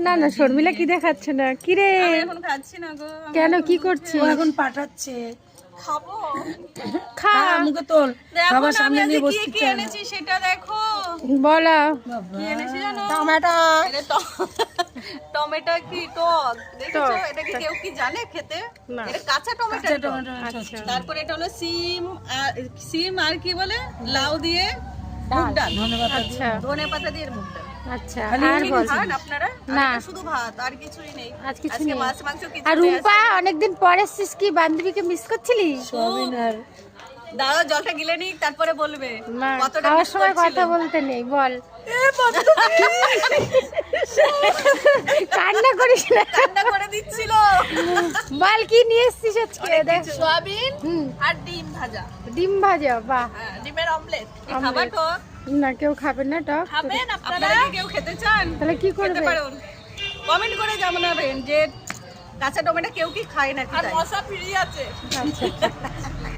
না না শর্মিলা কি দেখাচ্ছে না কি রে? এখন খাচ্ছি না গো। কেন কি করছিস? ও এখন পাঠাচ্ছে। খাবো। খা মুখে তোল, দেখো বাবার না, সামনে আমি নিয়ে আজকে বসতে কি চায় না। এনেছি সেটা দেখো। বলা কি এনেছি জানো? টমেটো। এটা টমেটো কি টক দেখেছো? টক। এটা কি কেউ কি জানে খেতে? না। এটা কাঁচা টমেটো। কাঁচা টমেটো, আচ্ছা তারপরে এটা হলো সিম আর কি বলে লাউ দিয়ে ডাল। মুগ ডাল, ধন্যবাদ। আচ্ছা ধনে পাতা দিয়ে মুগ ডাল। আচ্ছা খালি আর এই বল। খান আপনারা? না। আর এটা শুধু ভাত আর কিছুই নেই। আজ কিছু আজকে নেই। মাছ মাংস কিছু আর নেই রুম্পা আজকে। অনেকদিন পরে এসেছিস, কি বান্ধবীকে মিস করছিলি? সোয়াবিন আর দাঁড়াও জলটা গিলে নিক তারপরে বলবে না কতটা খাওয়ার miss সময় কথা করছিলে। বলতে নেই, বল। কান্না করিস না, রান্না করে দিচ্ছিল। বল কি নিয়ে এসেছিস আজকে? দেখ সোয়াবিন হুম, আর ডিম ভাজা, ডিম ভাজা, বাহ। ডিমের অমলেট। Omelette। খাবার তো না কেউ খাবে না টক? খাবেন আপনারা? কি কেউ খেতে চান? তাহলে কি খেতে করবে? পারেন। কমেন্ট করে জানাবেন যে কাঁচা টমেটো কেউ কি খায় নাকি। আর মশলা ফ্রি আছে। আচ্ছা